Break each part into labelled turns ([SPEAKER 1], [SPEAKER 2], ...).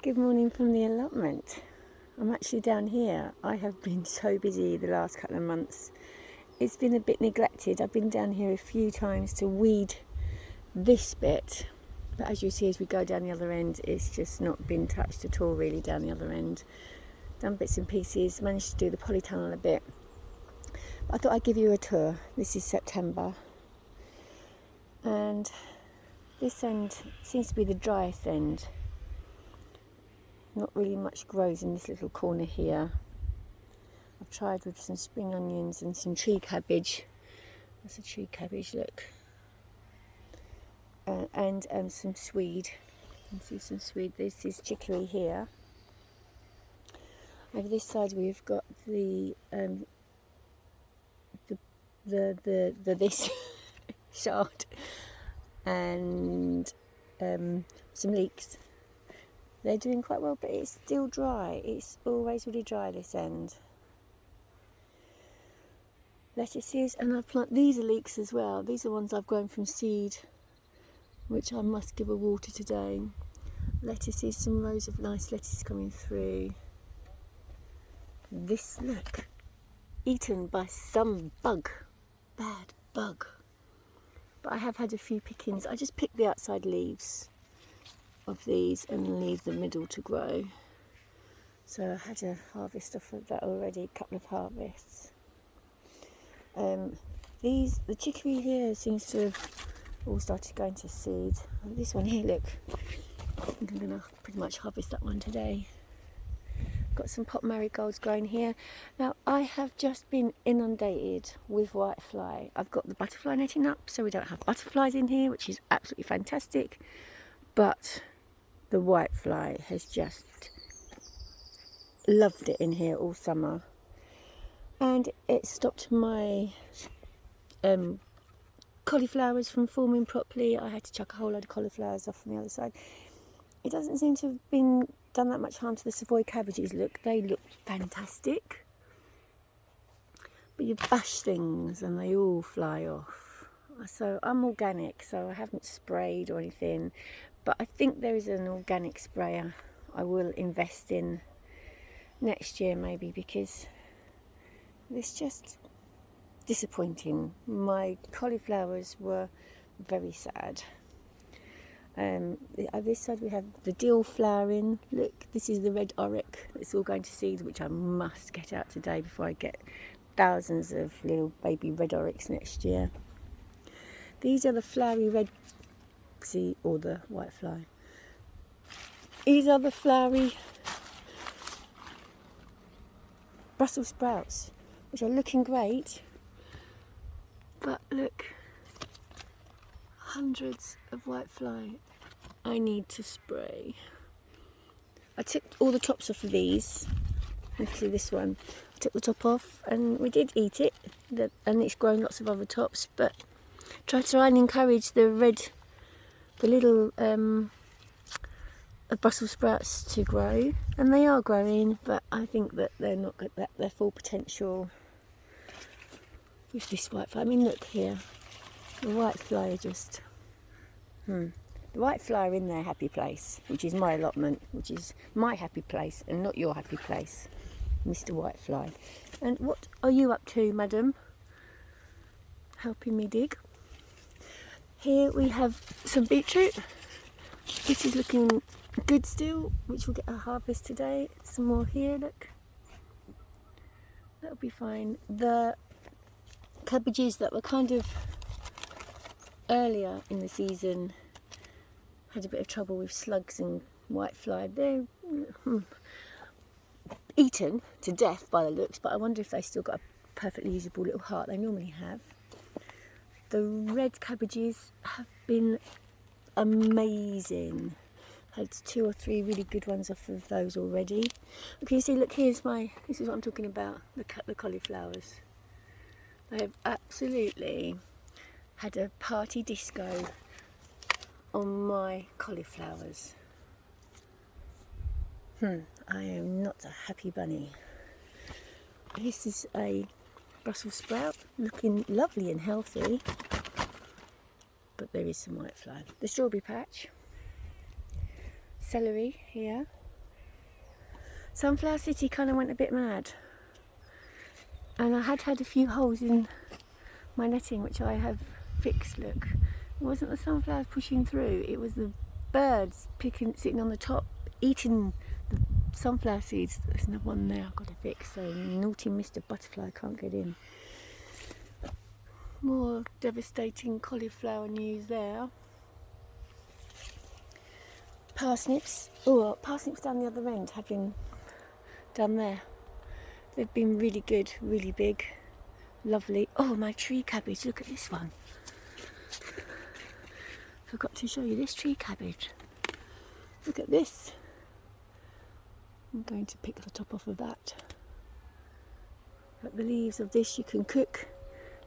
[SPEAKER 1] Good morning from the allotment. I'm actually down here. I have been so busy the last couple of months. It's been a bit neglected. I've been down here a few times to weed this bit, but as you see as we go down the other end, it's just not been touched at all really down the other end. Done bits and pieces, managed to do the Polytunnel a bit. But I thought I'd give you a tour. This is September, and this end seems to be the driest end. Not really much grows in this little corner here. I've tried with some spring onions and some tree cabbage. That's a tree cabbage, look. And some swede. You can see some swede. This is chicory here. Over this side we've got the this shard and some leeks. They're doing quite well, but it's still dry. It's always really dry this end. Lettuces, and I've planted, these are leeks as well. These are ones I've grown from seed, which I must give a water today. Lettuces, some rows of nice lettuces coming through. This, look, eaten by some bug, bad bug. But I have had a few pickings. I just picked the outside leaves of these and leave the middle to grow. So I had a harvest off of that already, a couple of harvests. The chicory here seems to have all started going to seed. And this one here, look, I think I'm going to pretty much harvest that one today. Got some pot marigolds growing here. Now I have just been inundated with whitefly. I've got the butterfly netting up so we don't have butterflies in here, which is absolutely fantastic, but the whitefly has just loved it in here all summer, and it stopped my cauliflowers from forming properly. I had to chuck a whole load of cauliflowers off from the other side. It doesn't seem to have been done that much harm to the Savoy cabbages. Look, they look fantastic, but you bash things and they all fly off. So I'm organic, so I haven't sprayed or anything, but I think there is an organic sprayer I will invest in next year maybe, because it's just disappointing. My cauliflowers were very sad. On this side we have the dill flowering. Look, this is the red oric. It's all going to seed, which I must get out today before I get thousands of little baby red orics next year. These are the flowery red, see, or the whitefly. These are the flowery Brussels sprouts, which are looking great, but look, hundreds of whitefly. I need to spray. I took all the tops off of these. You can see this one. I took the top off and we did eat it, and it's grown lots of other tops, but try and encourage the little Brussels sprouts to grow, and they are growing, but I think that they're not at their full potential with this whitefly. I mean, look here, the whitefly are just the whitefly are in their happy place, which is my allotment, which is my happy place and not your happy place, Mr. Whitefly. And what are you up to, madam? Helping me dig. Here we have some beetroot. This is looking good still, which we'll get a harvest today. Some more here, look. That'll be fine. The cabbages that were kind of earlier in the season had a bit of trouble with slugs and whitefly. They're eaten to death by the looks, but I wonder if they still got a perfectly usable little heart. They normally have. The red cabbages have been amazing. Had 2 or 3 really good ones off of those already. Okay, you see, look, this is what I'm talking about, the cauliflowers. They have absolutely had a party disco on my cauliflowers. I am not a happy bunny. This is a Brussels sprout, looking lovely and healthy, but there is some whitefly. The strawberry patch, celery here, Sunflower City kind of went a bit mad, and I had a few holes in my netting which I have fixed. Look, it wasn't the sunflowers pushing through, it was the birds sitting on the top eating the sunflower seeds. There's another one there I've got to fix, so naughty Mr. Butterfly can't get in. More devastating cauliflower news there. Parsnips, oh, parsnips down the other end have been done there. They've been really good, really big, lovely. Oh, my tree cabbage, look at this one. Forgot to show you this tree cabbage. Look at this. I'm going to pick the top off of that. But the leaves of this you can cook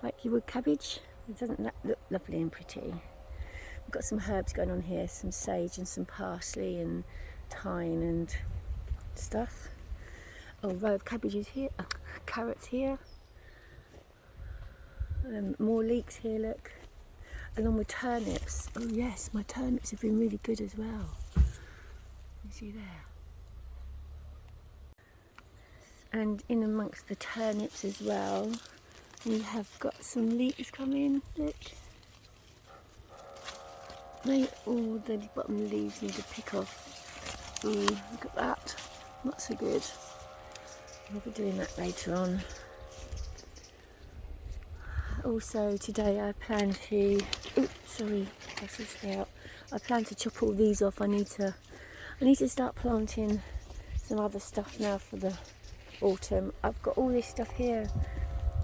[SPEAKER 1] like you would cabbage. Doesn't that look lovely and pretty? We've got some herbs going on here, some sage and some parsley and thyme and stuff. Oh, row of cabbages here, carrots here. More leeks here, look. Along with turnips. Oh yes, my turnips have been really good as well. You see there? And in amongst the turnips as well, we have got some leeks coming, look. All the bottom leaves need to pick off. Look at that, not so good. We'll be doing that later on. Also today I plan to, I plan to chop all these off. I need to start planting some other stuff now for the autumn. I've got all this stuff here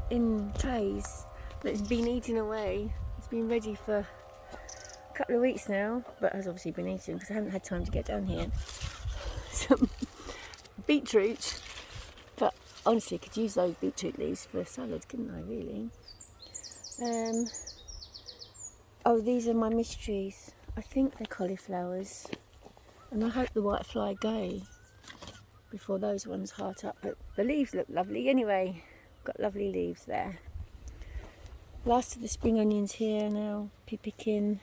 [SPEAKER 1] in trays that's been eaten away. It's been ready for a couple of weeks now, but has obviously been eaten because I haven't had time to get down here. Some beetroot, but honestly I could use those beetroot leaves for a salad, couldn't I really? Oh, these are my mysteries. I think they're cauliflowers, and I hope the whitefly go before those ones heart up, but the leaves look lovely anyway. Got lovely leaves there. Last of the spring onions here now, picking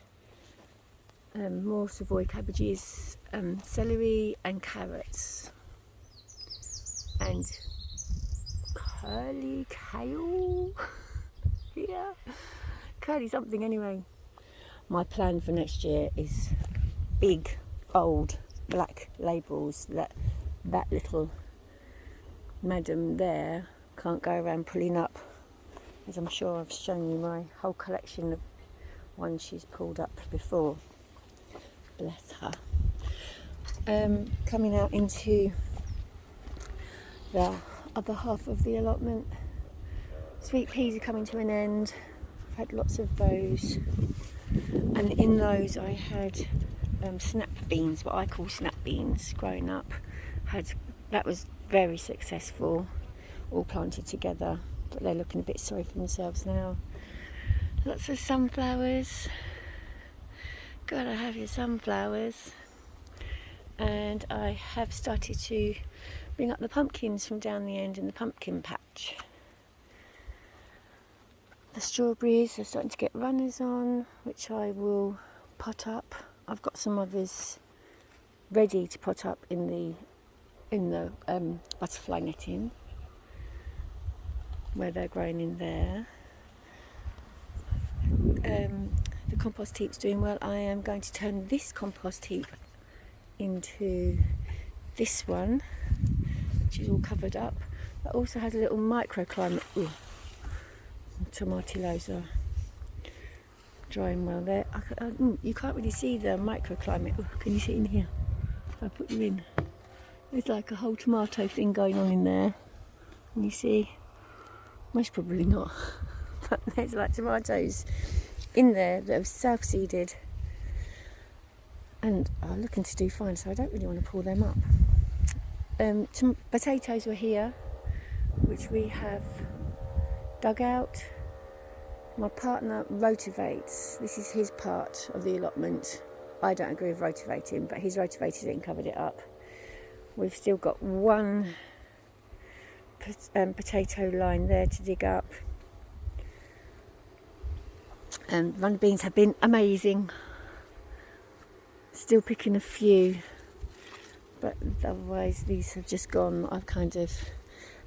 [SPEAKER 1] more Savoy cabbages, celery and carrots, and curly kale. Yeah, curly something anyway. My plan for next year is big, old, black labels that little madam there can't go around pulling up, as I'm sure I've shown you my whole collection of ones she's pulled up before. Bless her. Coming out into the other half of the allotment. Sweet peas are coming to an end. I've had lots of those, and in those I had snap beans, what I call snap beans, growing up. That was very successful, all planted together, but they're looking a bit sorry for themselves now. Lots of sunflowers. Gotta have your sunflowers. And I have started to bring up the pumpkins from down the end in the pumpkin patch. The strawberries are starting to get runners on, which I will pot up. I've got some others ready to pot up in the butterfly netting where they're growing in there. The compost heap's doing well. I am going to turn this compost heap into this one, which is all covered up. It also has a little microclimate. Ooh, tomatillos are drying well there. You can't really see the microclimate. Ooh, can you see in here? If I put you in, there's like a whole tomato thing going on in there. Can you see? Most probably not, but there's like tomatoes in there that have self-seeded and are looking to do fine, so I don't really want to pull them up. Potatoes were here, which we have dug out. My partner rotivates. This is his part of the allotment. I don't agree with rotivating, but he's rotivated it and covered it up. We've still got one potato line there to dig up. Runner beans have been amazing. Still picking a few, but otherwise these have just gone. I kind of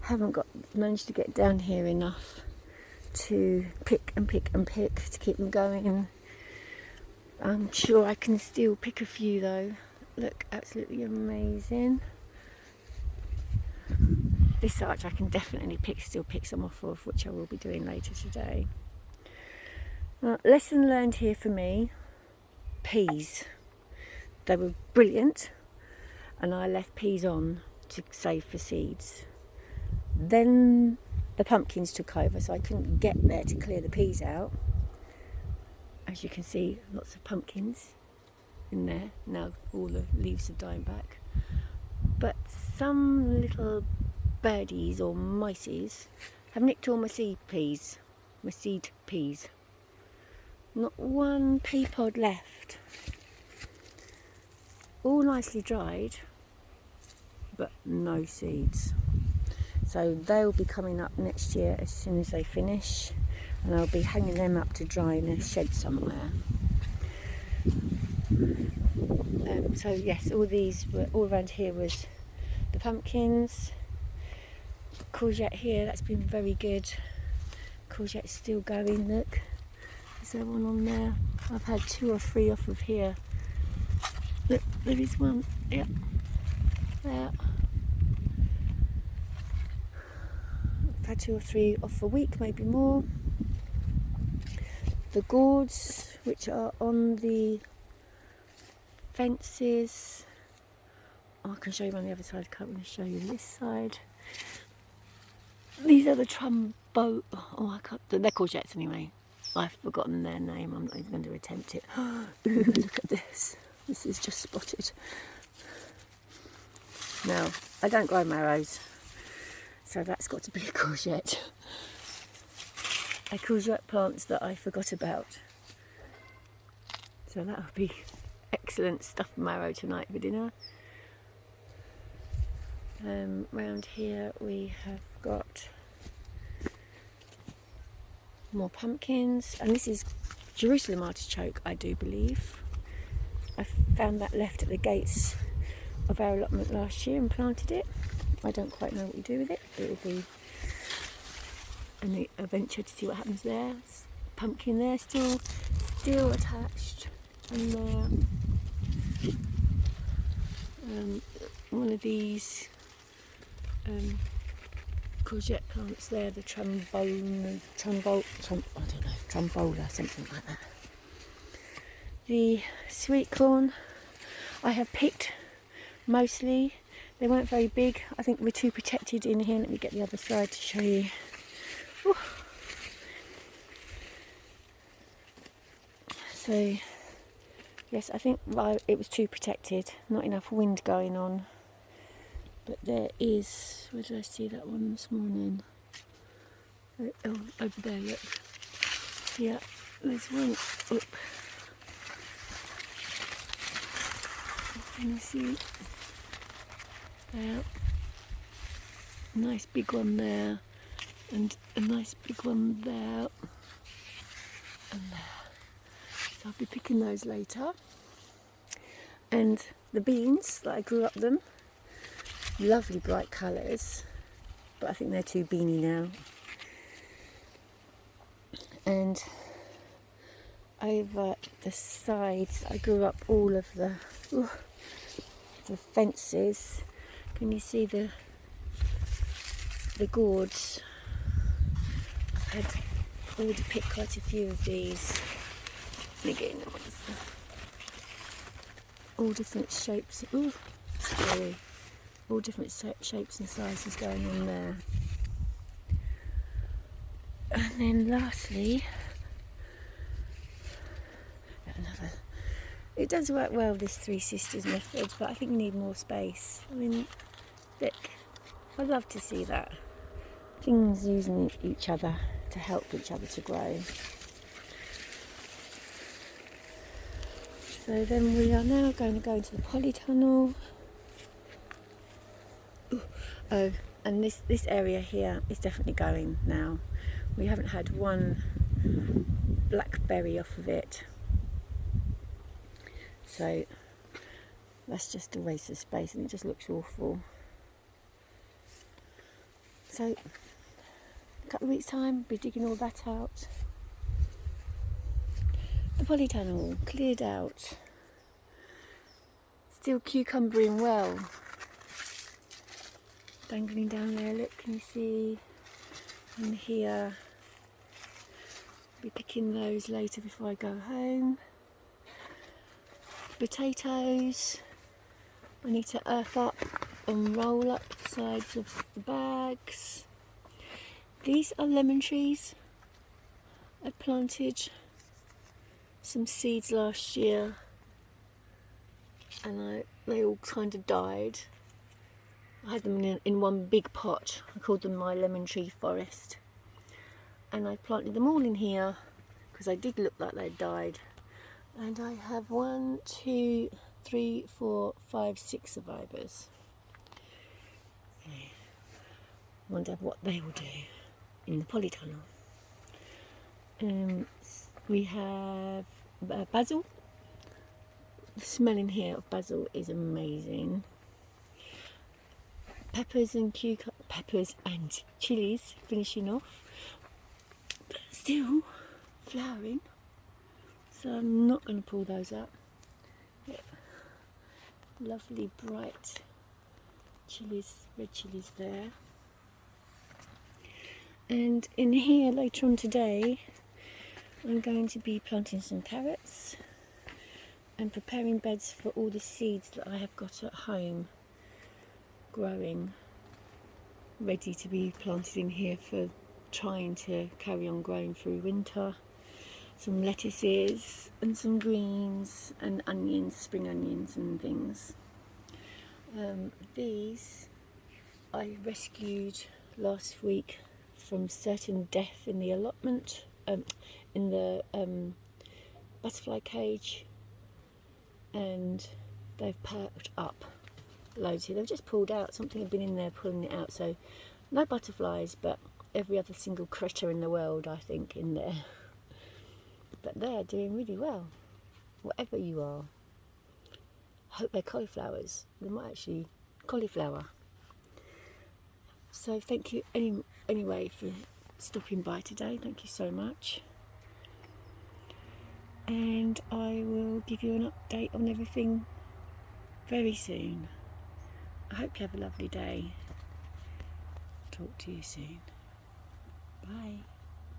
[SPEAKER 1] haven't managed to get down here enough to pick and pick and pick to keep them going. I'm sure I can still pick a few though. Look, absolutely amazing. This arch I can definitely still pick some off of, which I will be doing later today. Lesson learned here for me, peas. They were brilliant, and I left peas on to save for seeds. Then the pumpkins took over, so I couldn't get there to clear the peas out. As you can see, lots of pumpkins in there. Now all the leaves are dying back. But some little birdies or mices have nicked all my seed peas. Not one pea pod left. All nicely dried, but no seeds. So they'll be coming up next year as soon as they finish, and I'll be hanging them up to dry in a shed somewhere. So yes, all around here was the pumpkins. Courgette here, that's been very good. Courgette's still going, look. Is there one on there? I've had 2 or 3 off of here. Look, there is one. Yep. There. I've had 2 or 3 off a week, maybe more. The gourds, which are on the fences. Oh, I can show you on the other side. I can't really show you this side. These are the they're courgettes anyway. I've forgotten their name. I'm not even going to attempt it. Look at this. This is just spotted. Now, I don't grow marrows, so that's got to be a courgette. A courgette plants that I forgot about. So that would be excellent stuffed marrow tonight for dinner. Round here we have got more pumpkins, and this is Jerusalem artichoke, I do believe. I found that left at the gates of our allotment last year and planted it. I don't quite know what we do with it. It will be an adventure to see what happens there. Pumpkin there, still attached, and there. One of these courgette plants there, the trombola, something like that. The sweet corn I have picked mostly. They weren't very big. I think we're too protected in here. Let me get the other side to show you. Ooh. So yes, I think it was too protected, not enough wind going on. But there is, where did I see that one this morning? Oh, over there, look. Yeah, there's one. Oop. Can you see? There. Nice big one there. And a nice big one there. And there. So I'll be picking those later. And the beans that I grew up them. Lovely bright colours, but I think they're too beany now. And over the sides, I grew up all of the fences. Can you see the gourds? I've had already picked quite a few of these. Again, all different shapes. Ooh, scary. All different shapes and sizes going on there. And then lastly, another. It does work well, this Three Sisters method, but I think you need more space. I mean, look, I'd love to see that. Things using each other to help each other to grow. So then we are now going to go into the Polytunnel. Oh, and this area here is definitely going now. We haven't had one blackberry off of it. So That's just a waste of space and it just looks awful. So, a couple of weeks' time, be digging all that out. The polytunnel cleared out. Still cucumbering well. Dangling down there, look, can you see? And here. Be picking those later before I go home. Potatoes. I need to earth up and roll up the sides of the bags. These are lemon trees. I planted some seeds last year and they all kind of died. I had them in one big pot. I called them my lemon tree forest. And I planted them all in here because they did look like they'd died. And I have 1, 2, 3, 4, 5, 6 survivors. Okay. Wonder what they will do in the polytunnel. We have basil. The smell in here of basil is amazing. Peppers and chilies finishing off. But still flowering. So I'm not going to pull those up. Yep. Lovely bright chilies, red chilies there. And in here later on today, I'm going to be planting some carrots and preparing beds for all the seeds that I have got at home growing, ready to be planted in here for trying to carry on growing through winter. Some lettuces and some greens and onions, spring onions and things. These I rescued last week from certain death in the allotment, in the butterfly cage, and they've perked up loads here. They've just pulled out, something had been in there pulling it out, so no butterflies, but every other single critter in the world, I think, in there. But they're doing really well, whatever you are. I hope they're cauliflowers. They might actually cauliflower. So thank you anyway for stopping by today. Thank you so much. And I will give you an update on everything very soon. I hope you have a lovely day. Talk to you soon. Bye.